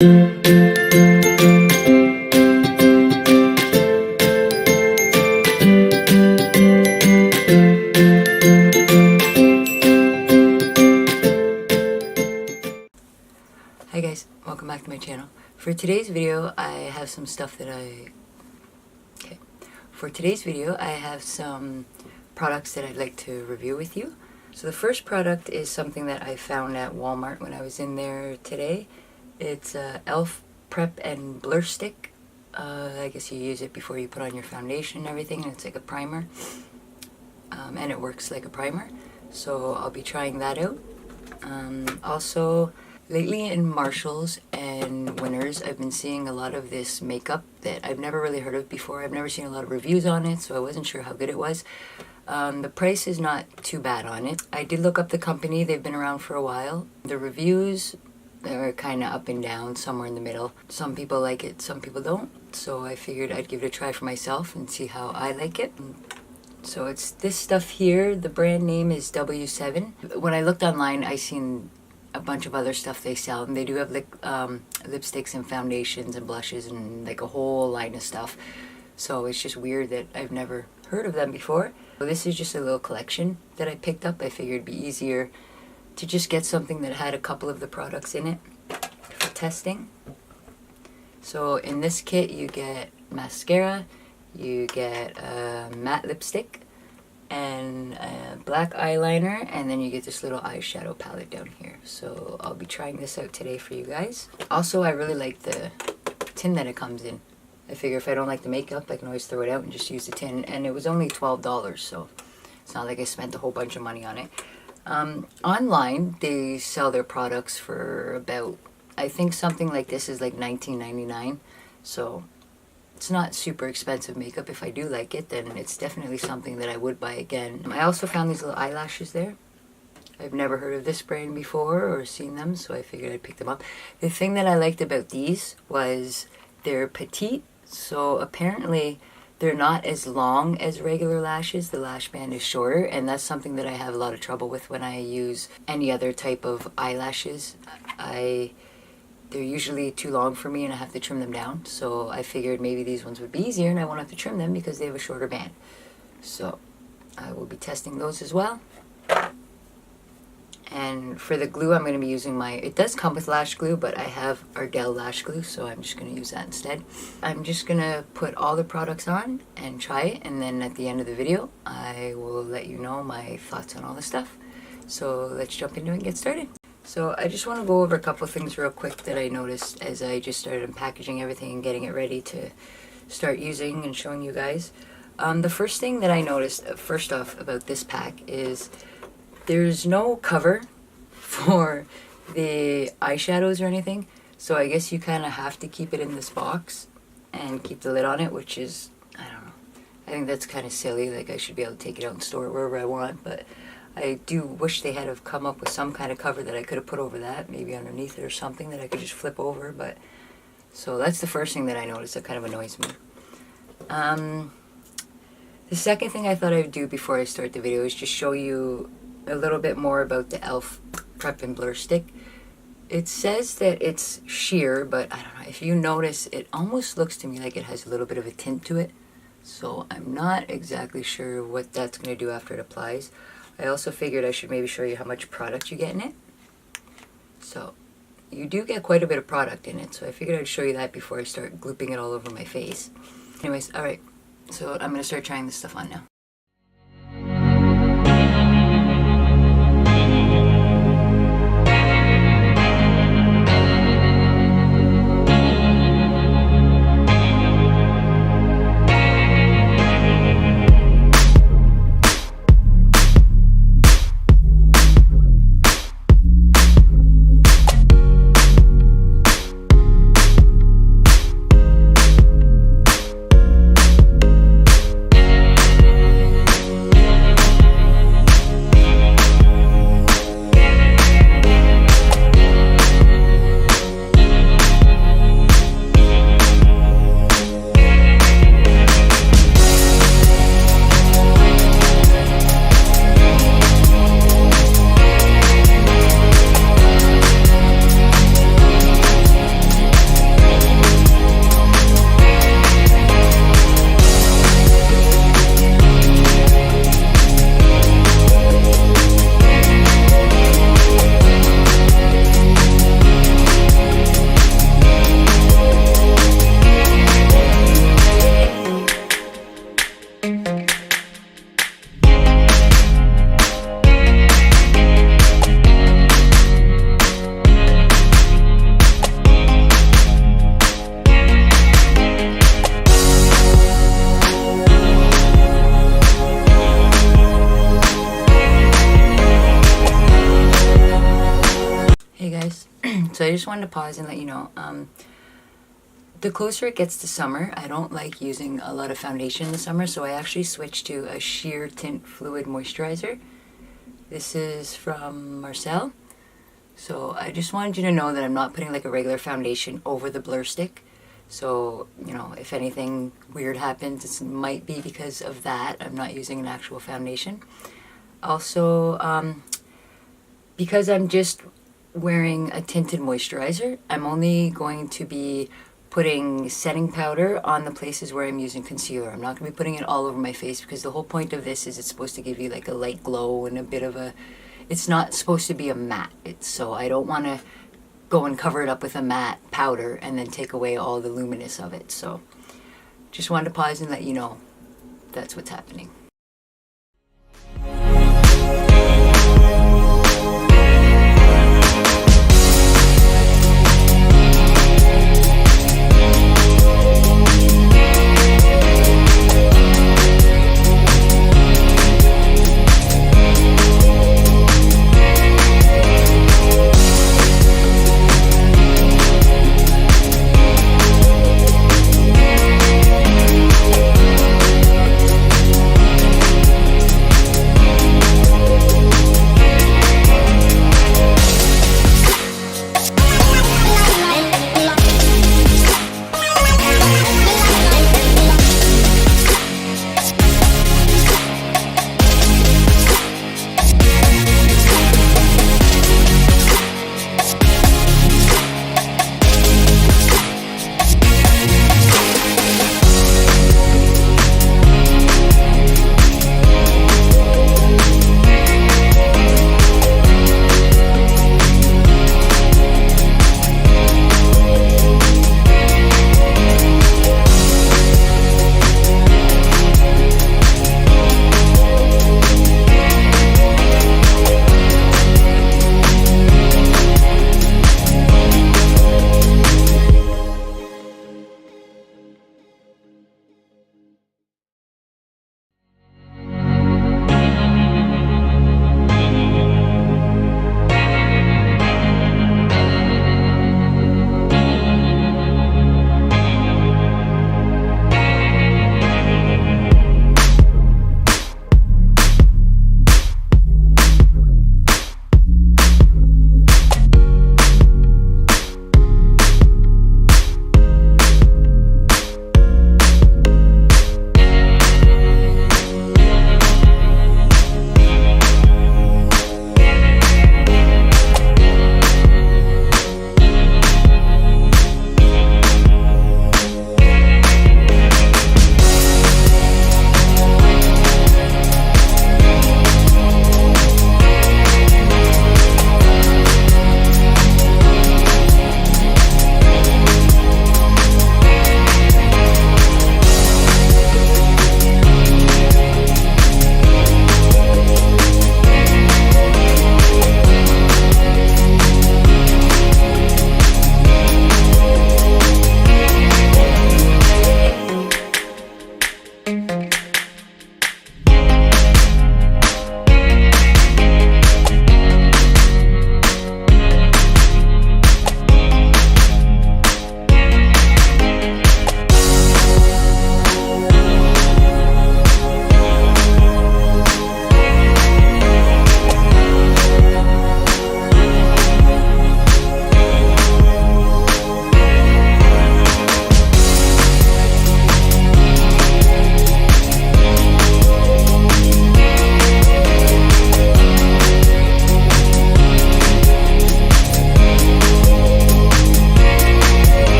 Hi guys, welcome back to my channel. For today's video, I have some stuff that For today's video, I have some products that I'd like to review with you. So the first product is something that I found at Walmart when I was in there today. It's e.l.f. Prep and Blur Stick. I guess you use it before you put on your foundation and everything, and it's like a primer. And it works like a primer. So I'll be trying that out. Also, lately in Marshalls and Winners, I've been seeing a lot of this makeup that I've never really heard of before. I've never seen a lot of reviews on it, so I wasn't sure how good it was. The price is not too bad on it. I did look up the company. They've been around for a while. The reviews are kind of up and down, somewhere in the middle. Some people like it, some people don't. So I figured I'd give it a try for myself and see how I like it. So it's this stuff here. The brand name is W7. When I looked online, I seen a bunch of other stuff they sell, and they do have like lipsticks and foundations and blushes and like a whole line of stuff. So it's just weird that I've never heard of them before. So this is just a little collection that I picked up. I figured it'd be easier to just get something that had a couple of the products in it for testing. So in this kit you get mascara, you get a matte lipstick, and a black eyeliner, and then you get this little eyeshadow palette down here. So I'll be trying this out today for you guys. Also, I really like the tin that it comes in. I figure if I don't like the makeup, I can always throw it out and just use the tin. And it was only $12, so it's not like I spent a whole bunch of money on it. Online, they sell their products for about, I think something like this is like $19.99. So it's not super expensive makeup. If I do like it, then it's definitely something that I would buy again. I also found these little eyelashes there. I've never heard of this brand before or seen them, so I figured I'd pick them up. The thing that I liked about these was they're petite, so apparently they're not as long as regular lashes. The lash band is shorter, and that's something that I have a lot of trouble with when I use any other type of eyelashes. They're usually too long for me and I have to trim them down. So I figured maybe these ones would be easier and I won't have to trim them because they have a shorter band. So I will be testing those as well. And for the glue, I'm going to be using it does come with lash glue, but I have Ardell lash glue, so I'm just going to use that instead. I'm just going to put all the products on and try it, and then at the end of the video, I will let you know my thoughts on all the stuff. So let's jump into it and get started. So I just want to go over a couple of things real quick that I noticed as I just started unpackaging everything and getting it ready to start using and showing you guys. The first thing that I noticed, first off, about this pack is there's no cover for the eyeshadows or anything. So I guess you kind of have to keep it in this box and keep the lid on it, which is, I don't know. I think that's kind of silly. Like, I should be able to take it out and store it wherever I want, but I do wish they had have come up with some kind of cover that I could have put over that, maybe underneath it or something that I could just flip over. But so that's the first thing that I noticed that kind of annoys me. The second thing I thought I would do before I start the video is just show you a little bit more about the e.l.f. Prep and Blur Stick. It says that it's sheer, but I don't know, if you notice, it almost looks to me like it has a little bit of a tint to it. So I'm not exactly sure what that's going to do after it applies. I also figured I should maybe show you how much product you get in it. So you do get quite a bit of product in it, so I figured I'd show you that before I start glooping it all over my face. Anyways, alright, so I'm going to start trying this stuff on now. So I just wanted to pause and let you know, the closer it gets to summer, I don't like using a lot of foundation in the summer, so I actually switched to a sheer tint fluid moisturizer. This is from Marcel. So I just wanted you to know that I'm not putting like a regular foundation over the blur stick. So, you know, if anything weird happens, it might be because of that. I'm not using an actual foundation. Also, because I'm just wearing a tinted moisturizer, I'm only going to be putting setting powder on the places where I'm using concealer. I'm not going to be putting it all over my face because the whole point of this is it's supposed to give you like a light glow and a bit of a... It's not supposed to be a matte. So I don't want to go and cover it up with a matte powder and then take away all the luminous of it. So just wanted to pause and let you know that's what's happening.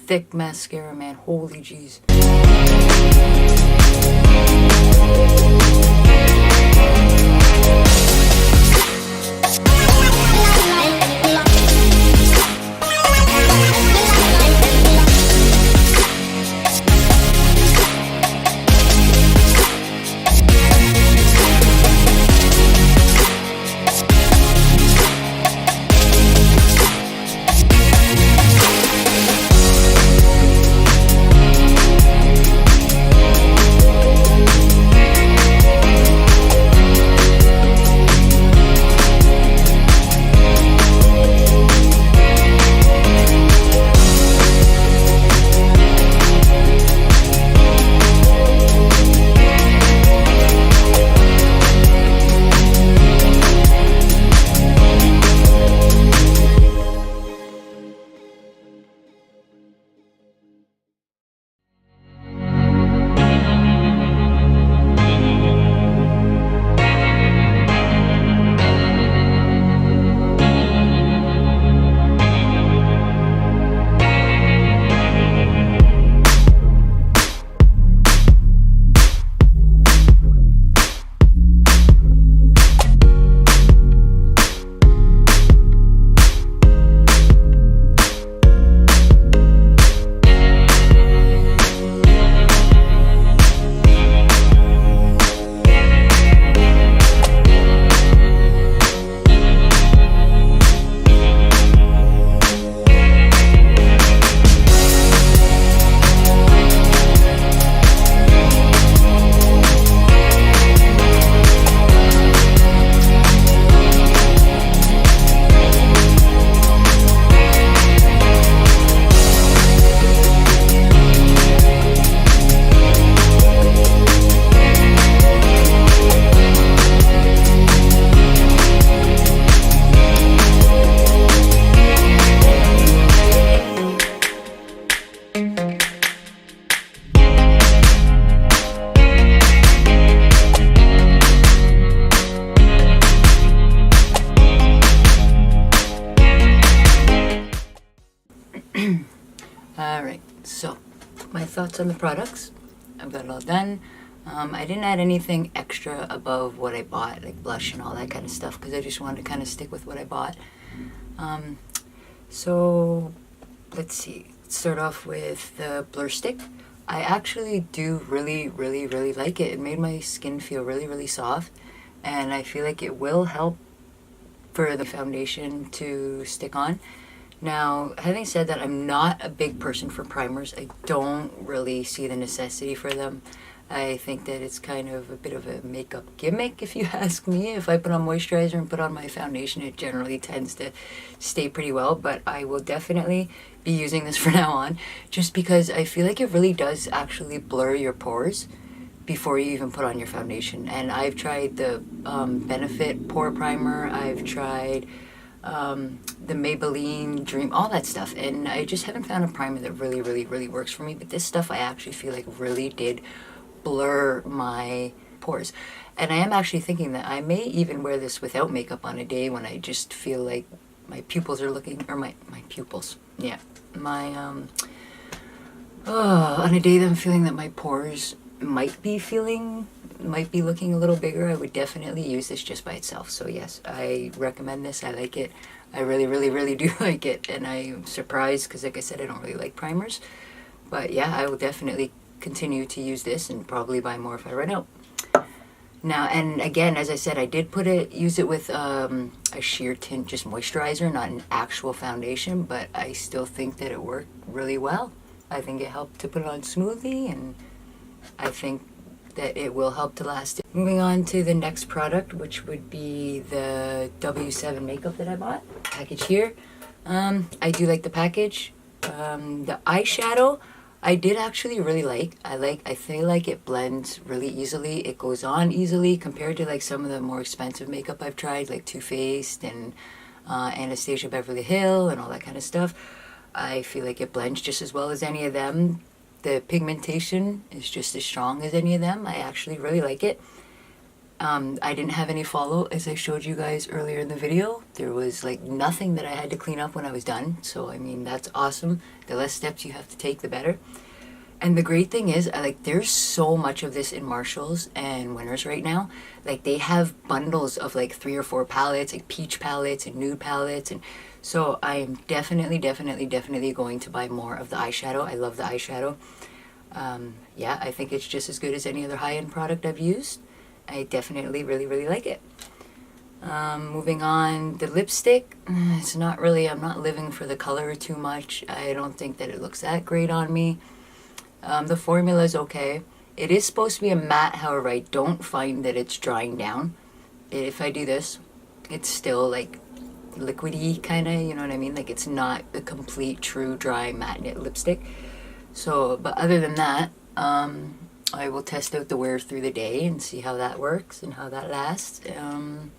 thick mascara, man. Holy jeez. Alright, so my thoughts on the products. I've got it all done. I didn't add anything extra above what I bought, like blush and all that kind of stuff, because I just wanted to kind of stick with what I bought. So let's see. Let's start off with the blur stick. I actually do really like it. It made my skin feel really soft, and I feel like it will help for the foundation to stick on. Now, having said that, I'm not a big person for primers. I don't really see the necessity for them. I think that it's kind of a bit of a makeup gimmick, if you ask me. If I put on moisturizer and put on my foundation, it generally tends to stay pretty well, but I will definitely be using this from now on, just because I feel like it really does actually blur your pores before you even put on your foundation. And I've tried the Benefit Pore Primer, I've tried the Maybelline Dream, all that stuff, and I just haven't found a primer that really works for me. But this stuff I actually feel like really did blur my pores, and I am actually thinking that I may even wear this without makeup on a day when I just feel like my pupils are looking, or my pupils, yeah, my on a day that I'm feeling that my pores might be looking a little bigger. I would definitely use this just by itself. So yes, I recommend this. I like it. I really do like it, and I'm surprised because, like I said, I don't really like primers. But yeah, I will definitely continue to use this and probably buy more if I run out. Now, and again, as I said, I did use it with a sheer tint, just moisturizer, not an actual foundation, but I still think that it worked really well. I think it helped to put it on smoothly, and I think that it will help to last. Moving on to the next product, which would be the W7 makeup that I bought. Package here. I do like the package. The eyeshadow, I did actually really like. I feel like it blends really easily. It goes on easily compared to like some of the more expensive makeup I've tried, like Too Faced and Anastasia Beverly Hill and all that kind of stuff. I feel like it blends just as well as any of them. The pigmentation is just as strong as any of them. I actually really like it. I didn't have any follow, as I showed you guys earlier in the video. There was like nothing that I had to clean up when I was done. So I mean, that's awesome. The less steps you have to take, the better. And the great thing is, like, there's so much of this in Marshalls and Winners right now. Like, they have bundles of like 3 or 4 palettes, like peach palettes and nude palettes. And so I'm definitely going to buy more of the eyeshadow. I love the eyeshadow. Yeah, I think it's just as good as any other high-end product I've used. I definitely really like it. Moving on, the lipstick, it's not really, I'm not living for the color too much. I don't think that it looks that great on me. The formula is okay. It is supposed to be a matte, however, I don't find that it's drying down. If I do this, it's still like liquidy kind of, you know what I mean? Like, it's not a complete true dry matte knit lipstick. So, but other than that, I will test out the wear through the day and see how that works and how that lasts.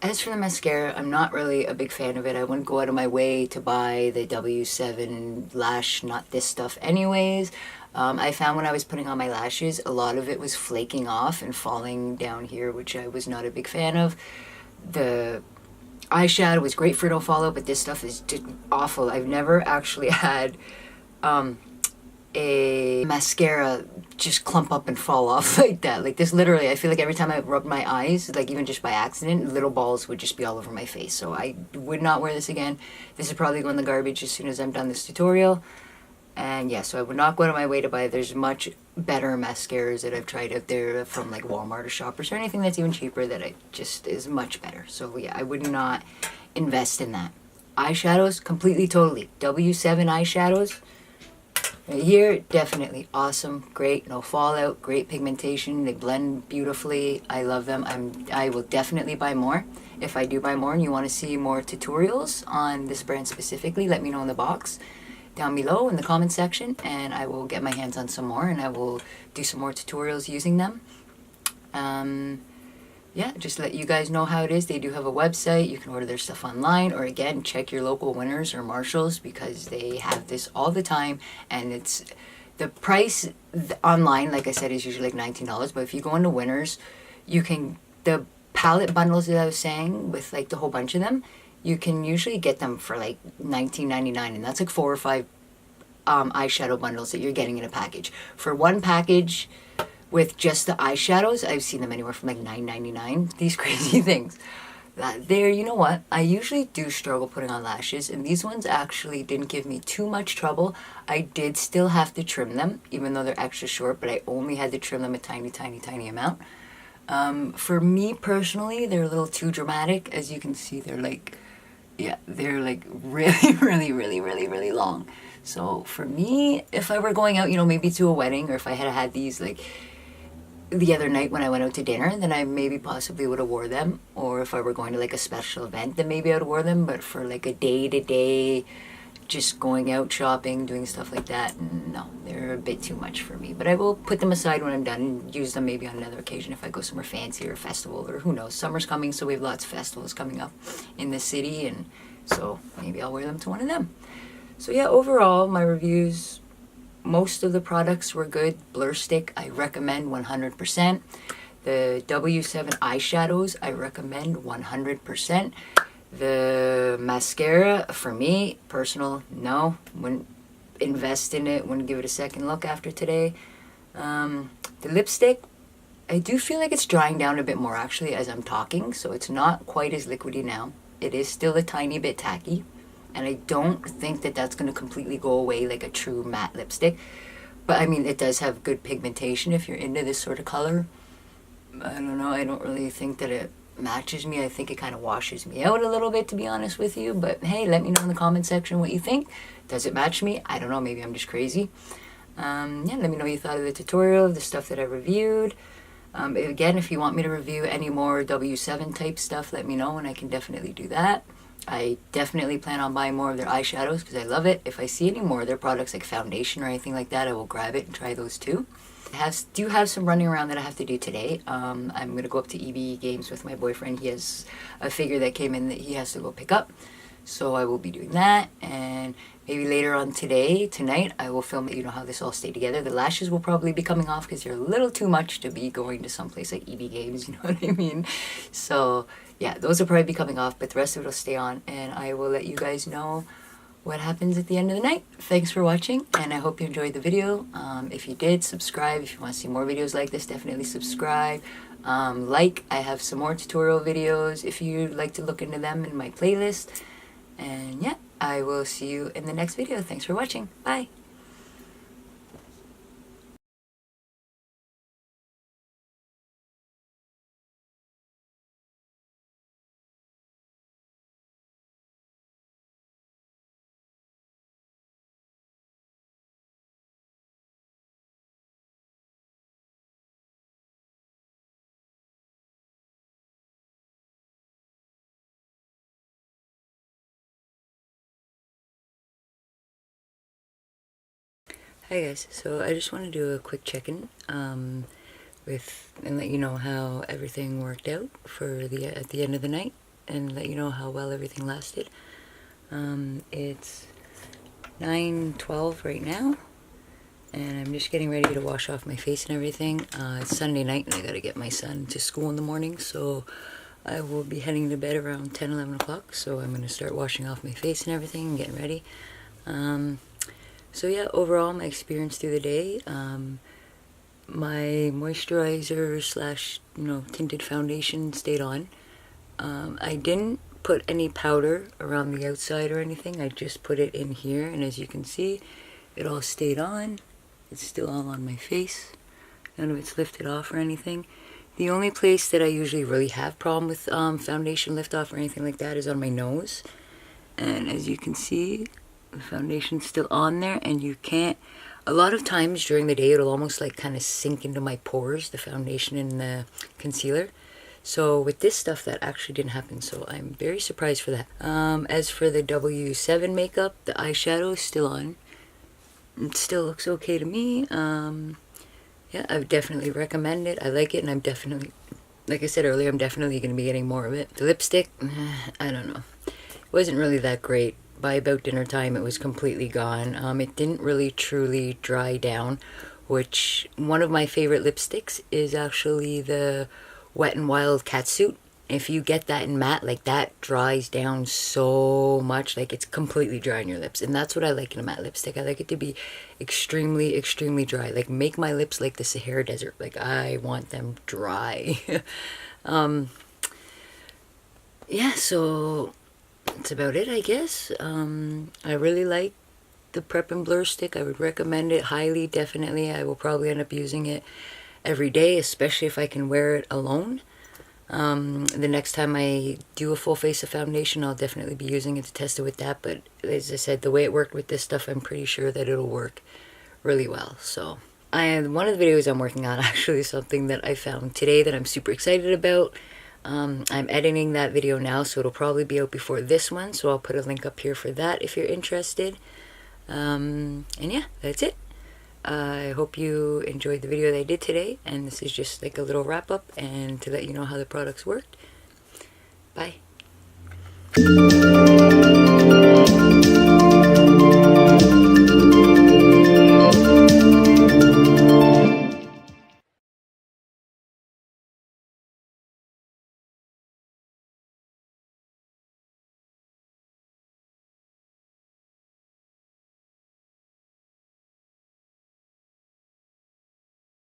As for the mascara, I'm not really a big fan of it. I wouldn't go out of my way to buy the W7 lash, not this stuff anyways. I found when I was putting on my lashes, a lot of it was flaking off and falling down here, which I was not a big fan of. The eyeshadow was great for it to fall out, but this stuff is just awful. I've never actually had a mascara just clump up and fall off like that. Like this, literally, I feel like every time I rubbed my eyes, like even just by accident, little balls would just be all over my face. So I would not wear this again. This is probably going in the garbage as soon as I'm done this tutorial. And yeah, so I would not go out of my way to buy. There's much better mascaras that I've tried out there from like Walmart or Shoppers or anything that's even cheaper that I just is much better. So yeah, I would not invest in that. Eyeshadows, completely, totally. W7 eyeshadows. Right here, definitely awesome, great, no fallout, great pigmentation. They blend beautifully. I love them. I will definitely buy more. If I do buy more and you want to see more tutorials on this brand specifically, let me know in the box down below in the comment section, and I will get my hands on some more and I will do some more tutorials using them. Yeah, just to let you guys know how it is. They do have a website. You can order their stuff online, or again, check your local Winners or Marshalls because they have this all the time. And it's the price online, like I said, is usually like $19. But if you go into Winners, you can, the palette bundles that I was saying with like the whole bunch of them, you can usually get them for like $19.99, and that's like 4 or 5 eyeshadow bundles that you're getting in a package. For one package with just the eyeshadows, I've seen them anywhere from like $9.99. These crazy things. There, you know what? I usually do struggle putting on lashes, and these ones actually didn't give me too much trouble. I did still have to trim them, even though they're extra short, but I only had to trim them a tiny amount. For me personally, they're a little too dramatic. As you can see, they're like, yeah, they're like really long. So for me, if I were going out, you know, maybe to a wedding, or if I had these like the other night when I went out to dinner, then I maybe possibly would have wore them. Or if I were going to like a special event, then maybe I would have wore them. But for like a day-to-day, just going out shopping, doing stuff like that, no, they're a bit too much for me. But I will put them aside when I'm done and use them maybe on another occasion if I go somewhere fancy or a festival, or who knows. Summer's coming, so we have lots of festivals coming up in the city, and so maybe I'll wear them to one of them. So yeah, overall, my reviews, most of the products were good. Blur Stick, I recommend 100%. The W7 eyeshadows, I recommend 100%. The mascara, for me, personal, no. Wouldn't invest in it, wouldn't give it a second look after today. The lipstick, I do feel like it's drying down a bit more actually as I'm talking, so it's not quite as liquidy now. It is still a tiny bit tacky, and I don't think that that's going to completely go away like a true matte lipstick. But I mean, it does have good pigmentation if you're into this sort of color. I don't know, I don't really think that it matches me. I think it kind of washes me out a little bit, to be honest with you. But hey, let me know in the comment section what you think. Does it match me? I don't know, maybe I'm just crazy. Yeah, let me know what you thought of the tutorial, the stuff that I reviewed. Again, if you want me to review any more W7 type stuff, let me know and I can definitely do that. I definitely plan on buying more of their eyeshadows because I love it. If I see any more of their products like foundation or anything like that, I will grab it and try those too. I do have some running around that I have to do today. I'm going to go up to EB Games with my boyfriend. He has a figure that came in that he has to go pick up. So I will be doing that, and maybe later on tonight, I will film it, you know, how this all stayed together. The lashes will probably be coming off because they're a little too much to be going to someplace like EB Games, you know what I mean? So yeah, those will probably be coming off, but the rest of it will stay on, and I will let you guys know what happens at the end of the night. Thanks for watching, and I hope you enjoyed the video. If you did, subscribe. If you want to see more videos like this, definitely subscribe. I have some more tutorial videos if you'd like to look into them in my playlist. And yeah, I will see you in the next video. Thanks for watching. Bye. Hi guys, so I just want to do a quick check-in and let you know how everything worked out for at the end of the night, and let you know how well everything lasted. It's 9:12 right now, and I'm just getting ready to wash off my face and everything. It's Sunday night and I gotta get my son to school in the morning, so I will be heading to bed around 10-11 o'clock, so I'm gonna start washing off my face and everything and getting ready. So yeah, overall my experience through the day, my moisturizer slash, you know, tinted foundation stayed on. I didn't put any powder around the outside or anything. I just put it in here, and as you can see, it all stayed on. It's still all on my face. None of it's lifted off or anything. The only place that I usually really have problem with foundation lift off or anything like that is on my nose. And as you can see, the foundation's still on there, and you can't, a lot of times during the day it'll almost like kind of sink into my pores, the foundation and the concealer. So with this stuff that actually didn't happen, so I'm very surprised for that. As for the W7 makeup, the eyeshadow is still on. It still looks okay to me. Yeah, I would definitely recommend it. I like it, and I'm definitely, like I said earlier, I'm definitely going to be getting more of it. The lipstick, I don't know. It wasn't really that great. By about dinner time, it was completely gone. It didn't really truly dry down, which one of my favorite lipsticks is actually the Wet n Wild Catsuit. If you get that in matte, like that dries down so much, like it's completely dry on your lips. And that's what I like in a matte lipstick. I like it to be extremely, extremely dry. Like make my lips like the Sahara Desert. Like I want them dry. Yeah, so that's about it, I guess. I really like the Prep and Blur stick. I would recommend it highly, definitely. I will probably end up using it every day, especially if I can wear it alone. The next time I do a full face of foundation, I'll definitely be using it to test it with that. But as I said, the way it worked with this stuff, I'm pretty sure that it'll work really well. So one of the videos I'm working on actually is something that I found today that I'm super excited about. I'm editing that video now, so it'll probably be out before this one, so I'll put a link up here for that if you're interested. And yeah, that's it. I hope you enjoyed the video that I did today, and this is just like a little wrap up and to let you know how the products worked. Bye.